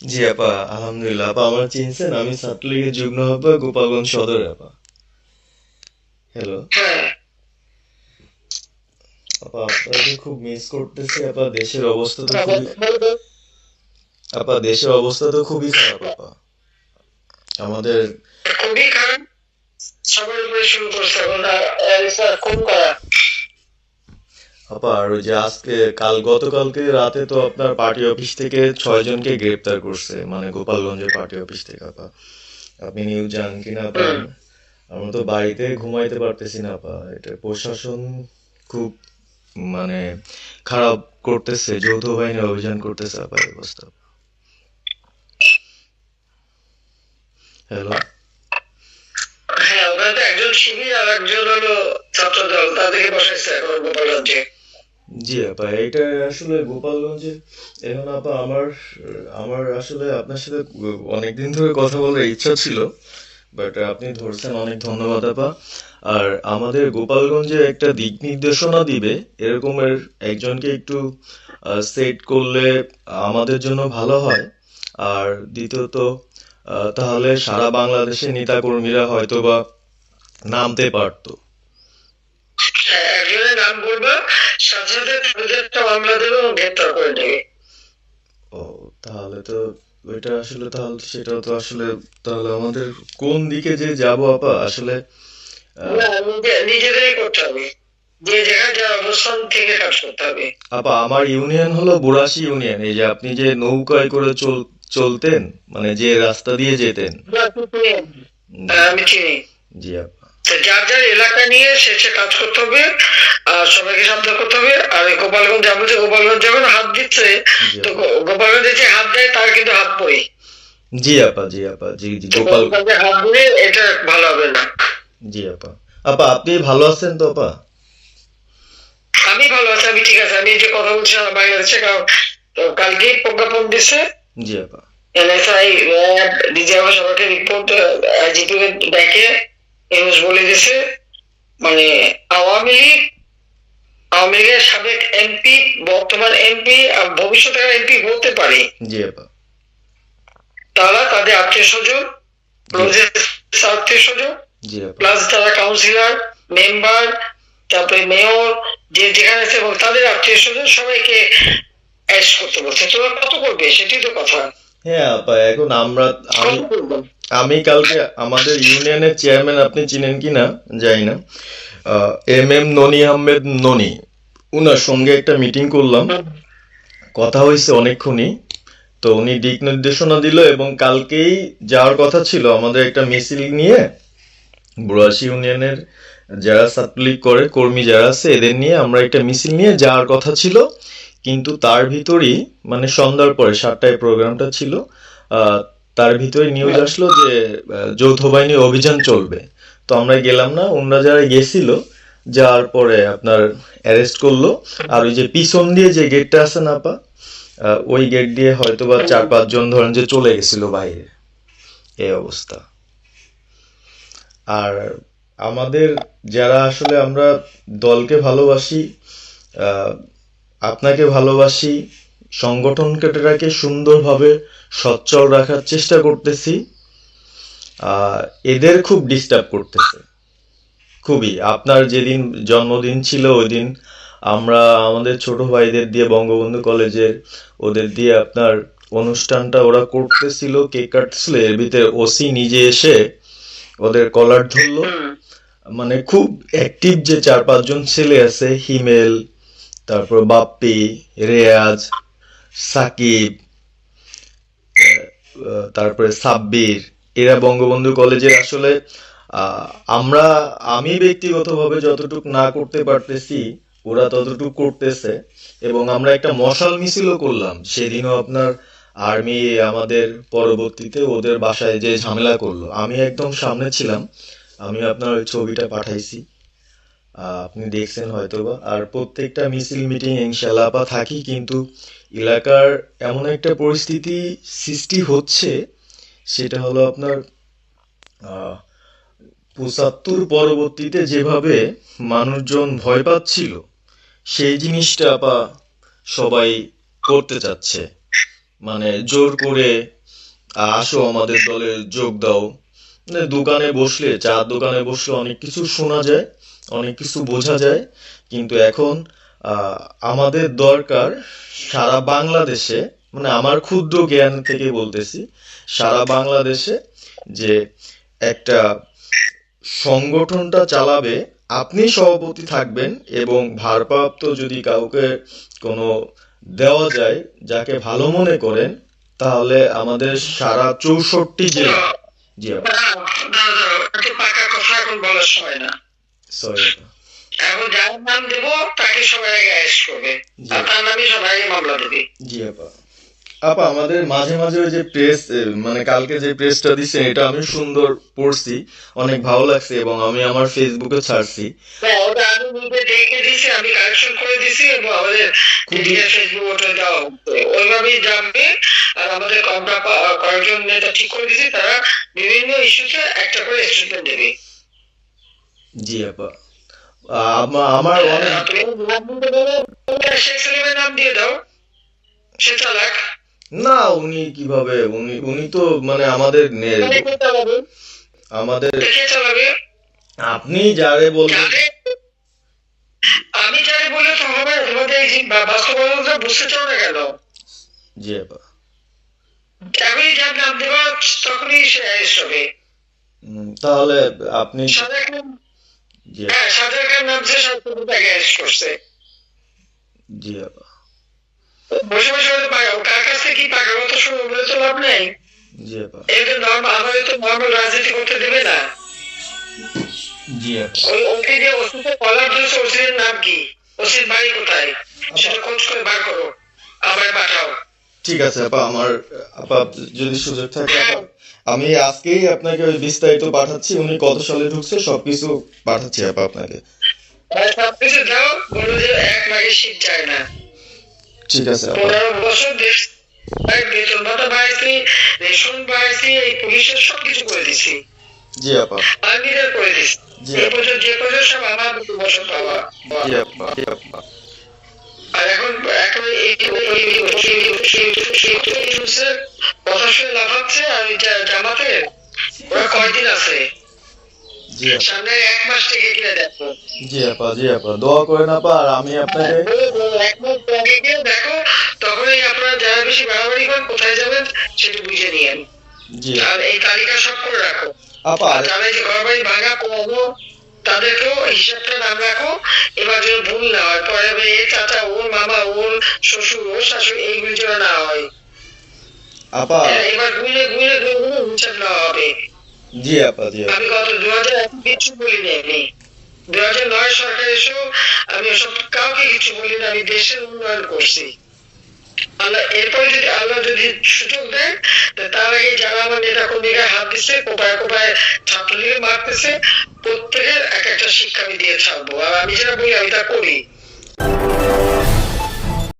জি আপা, আলহামদুলিল্লাহ। আপা আমার চিনছেন? আমি ছাত্রলীগের যুগ্ম আহ্বায়ক, গোপালগঞ্জ সদর আপা। হ্যালো আপা, আপনাকে খুব মিস করতেছি আপা। দেশের অবস্থা তো খুবই খারাপ আপা। আমাদের খুবই খারাপ। সবার উপরে শুরু করছে এখন খুব খারাপ। আপা আর ওই যে আজকে গতকালকে রাতে তো আপনার পার্টি অফিস থেকে 6 জনকে গ্রেপ্তার করছে, মানে গোপালগঞ্জের পার্টি অফিস থেকে আপা। আপনি নিউজ জানেন কিনা আপা? আমরা তো বাড়িতে ঘুমাইতে পারতেছি না আপা। এটা প্রশাসন খুব মানে খারাপ করতেছে, যৌথ বাহিনী অভিযান করতেছে আপা, এই অবস্থা। হ্যালো। হ্যাঁ, ওখানে তো একজন শিবির আর একজন হলো ছাত্র দল, তাদেরকে বসাইছে এখন গোপালগঞ্জে। জি আপা, এইটা আসলে গোপালগঞ্জে এখন আপা আমার আমার আসলে আপনার সাথে অনেকদিন ধরে কথা বলার ইচ্ছা ছিল, বাট আপনি ধরছেন, অনেক ধন্যবাদ আপা। আর আমাদের গোপালগঞ্জে একটা দিক নির্দেশনা দিবে এরকমের একজনকে একটু সেট করলে আমাদের জন্য ভালো হয়। আর দ্বিতীয়ত তাহলে সারা বাংলাদেশের নেতাকর্মীরা হয়তোবা নামতে পারতো। হ্যাঁ, একজনের নাম বলবা, সাথে সাথে তাদের একটা মামলা দেবে এবং গ্রেপ্তার করে নেবে। ও, তাহলে তো ওইটা আসলে, তাহলে সেটা তো আসলে, তাহলে আমাদের কোন দিকে যে যাব আপা আসলে? না, নিজেদেরই করতে হবে। যে জায়গায় যা অবস্থান থেকে কাজ করতে হবে। আপা আমার ইউনিয়ন হলো বুড়াশি ইউনিয়ন। এই যে আপনি যে নৌকায় করে চলতেন, মানে যে রাস্তা দিয়ে যেতেন। জি। আমি চিনি। জি আপা। তো যার যার এলাকা নিয়ে সে সে কাজ করতে হবে, আর সবাইকে সাবধান করতে হবে। আর এই গোপালগঞ্জ যাবো, যে গোপালগঞ্জ যখন হাত দিচ্ছে, জি তো আপা। গোপালগঞ্জে যে হাত দেয় তার কিন্তু হাত পড়ে। জি আপা। জি আপা। জি জি তো গোপাল। গোপালগঞ্জে হাত দিলে এটা ভালো হবে না। জি আপা। আপা আপনি ভালো আছেন তো আপা? আমি ভালো আছি, আমি ঠিক আছে। আমি এই যে কথা বলছি আমার বাংলাদেশে, কারণ কালকেই প্রজ্ঞাপন দিছে। জি আপা। এনএসআই, র্যাব, ডিজিএফআই সবাইকে রিপোর্ট, আইজিপি ডেকে নিউজ বলে দিছে, মানে আওয়ামী লীগ, আওয়ামী লীগের সাবেক এমপি, বর্তমান এমপি আর ভবিষ্যতে এমপি হতে পারে, জি আপা। তারা তাদের আত্মীয় স্বজন, জি। আত্মীয় স্বজন, জি আপা। প্লাস যারা কাউন্সিলর, মেম্বার, তারপরে মেয়র, যে যেখানে আছে এবং তাদের আত্মীয় স্বজন সবাইকে অ্যারেস্ট করতে বলছে। তোমরা কত করবে সেটাই তো কথা। হ্যাঁ আপা, এখন আমি কত করবে? আমি কালকে আমাদের ইউনিয়নের চেয়ারম্যান, আপনি চিনেন কি না জানি না, এম ননি আহমেদ ননি, উনার সঙ্গে একটা মিটিং করলাম। কথা হয়েছে অনেকক্ষণই। তো উনি দিক নির্দেশনা দিল এবং কালকেই যাওয়ার কথা ছিল আমাদের একটা মিছিল নিয়ে। বুড়াশি ইউনিয়নের যারা ছাত্রলীগ করে কর্মী যারা আছে এদের নিয়ে আমরা একটা মিছিল নিয়ে যাওয়ার কথা ছিল। কিন্তু তার ভিতরই, মানে সন্ধ্যার পরে 7টায় প্রোগ্রামটা ছিল, আহ, তার ভিতরে নিউজ আসলো যে যৌথ বাহিনী অভিযান চলবে। তো আমরা গেলাম না। ওনারা যারা গেছিল, যাওয়ার পরে আপনার অ্যারেস্ট করলো। আর ওই যে পিছন দিয়ে যে গেটটা আছে না আপা, ওই গেট দিয়ে হয়তোবা 4-5 জন ধরেন যে চলে গেছিল বাইরে। এই অবস্থা। আর আমাদের যারা আসলে আমরা দলকে ভালোবাসি, আহ, আপনাকে ভালোবাসি, সংগঠনটাকে সুন্দরভাবে সচ্ছল রাখার চেষ্টা করতেছি, আহ, এদের খুব ডিস্টার্ব করতেছে খুবই। আপনার যেদিন জন্মদিন ছিল ওই দিন আমরা আমাদের ছোট ভাইদের দিয়ে বঙ্গবন্ধু কলেজের, ওদের দিয়ে আপনার অনুষ্ঠানটা ওরা করতেছিল, কেক কাটছিল, এর ভিতরে ওসি নিজে এসে ওদের কলার ধরলো। মানে খুব অ্যাক্টিভ যে 4-5 জন ছেলে আছে, হিমেল, তারপর বাপ্পি, রেয়াজ, সাকিব, তারপরে সাব্বির, এরা বঙ্গবন্ধু কলেজের আসলে, আহ, আমরা আমি ব্যক্তিগতভাবে যতটুকু না করতে পারতেছি ওরা ততটুকু করতেছে। এবং আমরা একটা মশাল মিছিলও করলাম সেদিনও আপনার। আর্মি আমাদের পরবর্তীতে ওদের বাসায় যে ঝামেলা করলো, আমি একদম সামনে ছিলাম। আমি আপনার ওই ছবিটা পাঠাইছি, আপনি দেখছেন হয়তোবা। আর প্রত্যেকটা মিছিল মিটিং ইনশাল্লাহ আপা থাকি, কিন্তু এলাকার এমন একটা পরিস্থিতি সৃষ্টি হচ্ছে, সেটা হলো আপনার 75 পরবর্তীতে যেভাবে মানুষজন ভয় পাচ্ছিল, সেই জিনিসটা আপা সবাই করতে চাচ্ছে। মানে জোর করে আসো আমাদের দলে যোগ দাও, মানে দোকানে বসলে, চার দোকানে বসলে অনেক কিছু শোনা যায়, অনেক কিছু বোঝা যায়। কিন্তু এখন আহ, আমাদের দরকার সারা বাংলাদেশে, মানে আমার ক্ষুদ্র জ্ঞান থেকে বলতেছি, সারা বাংলাদেশে যে একটা সংগঠনটা চালাবে, আপনি সভাপতি থাকবেন এবং ভারপ্রাপ্ত যদি কাউকে কোনো দেওয়া যায় যাকে ভালো মনে করেন, তাহলে আমাদের সারা 64 জেলা। জি আপা, দাঁড়াও, একটু পাকা কথা এখন বলার সময় না। সরি আপা। এখন যার নাম দেবো তাকে সবাই আগে অ্যারেস্ট করবে, আর তার নামে সবাই আগে মামলা দেবে। জি আপা। আপা আমাদের মাঝে মাঝে ওই যে প্রেস, মানে কালকে যে প্রেসটা দিছে এটা আমি সুন্দর পড়ছি, অনেক ভালো লাগছে এবং আমি আমার ফেসবুকে ছাড়ছি। হ্যাঁ, ওটা আমি নিজে দেখে দিছি, আমি কারেকশন করে দিছি এবং আমাদের মিডিয়া ফেসবুক ওটা দেওয়া হচ্ছে ওইভাবেই যাবে। আর আমাদের কয়েকজন নেতা ঠিক করে দিছি, তারা বিভিন্ন ইস্যুতে একটা করে স্টেটমেন্ট দেবে। জি আপা। আমার অনেক, তুমি নাম দিতে পারো, শেখ সালিমের নাম দিয়ে দাও, সে চালাক। না উনি কিভাবে, উনি উনি তো মানে আমাদের কে চালাবে? আমাদের কে চালাবে? আপনি যারে বলবেন। আমি যাই বলে তো হবে না, তোমাদের এই বাস্তবতা বুঝতে চাও না কেন? জি আপা। আমি যার নাম দেবো তখনই সে অ্যারেস্ট হবে। তাহলে আপনি, সাদা খান, জি হ্যাঁ সাদা খান নামছে, সব তাকে অ্যারেস্ট করছে। জি আপা। বসে বসে হয়তো কার কাছ থেকে কি পাকা কথা শুনবো বলে তো লাভ নেই। জি আপা। এটা নর্মাল, আমাদের তো নর্মাল রাজনীতি করতে দেবে না। জি আপা। ওই ওকে যে ওসিতে কলার ধরেছে, ওসির নাম কি, ওসির বাড়ি কোথায়, সেটা খোঁজ করে বার করো, আমায় পাঠাও। ঠিক আছে আপা, আমার আপা যদি সুযোগ থাকে আপা, আমি আজকেই আপনাকে ওই বিস্তারিত পাঠাচ্ছি, উনি কত সালে ঢুকছে সবকিছু পাঠাচ্ছি আপা আপনাকে। সবকিছু দাও, বলো যে এক মাঘে শীত যায় না। ঠিক আছে আপা। 15 বছর দেশ বেতন ভাতা বাড়াইছি, রেশন বাড়াইছি, এই পুলিশের সবকিছু করে দিছি, জি আপা। আর্মিদের করে দিছি। জি এই আপা। পর্যন্ত যে পর্যন্ত সব আমার 2 বছর পাওয়া। জি আপা। জি আপা। আর এখন এখন কথা শুনে লাফাচ্ছে, আর ওই জামাতের ওরা কয়দিন আছে, জি আপা। সামনে 1 মাস থেকে কিনে দেখো। জি আপা। জি আপা, দোয়া করেন আপা, আর আমি আপনাকে, 1 মাস আগে গিয়ে দেখো, তখনই আপনারা যারা বেশি বাড়াবাড়ি করেন কোথায় যাবেন সেটা বুঝে নিয়েন। জি আর এই তালিকা সব করে রাখো। আপা। আর যারা এই যে ঘর বাড়ি ভাঙা পড়াবো তাদেরকেও হিসাবটা নাম রাখো, এবার যেন ভুল না হয়, পরে এ চাচা, ওর মামা, ওর শ্বশুর, ওর শাশুড়ি, এইগুলি যেন না হয়। আপা। এবার ঘুরে ঘুরে ঘুরে হিসাব নেওয়া হবে। জি আপা। জি আপা। আমি গত 2001 কিছু বলিনি, আমি 2009 সরকার এসেও আমি ওসব কাউকে কিছু বলিনি, আমি দেশের উন্নয়ন করছি। আল্লাহ এরপরে যদি আল্লাহ যদি সুযোগ দেয়, তার আগে যারা আমার নেতা কর্মীরা হাত দিচ্ছে, কোপায় কোপায় ছাত্রলীগে মারতেছে, প্রত্যেকের এক একটা শিক্ষা আমি দিয়ে ছাড়বো। আর আমি যেটা বলি আমি তা করি।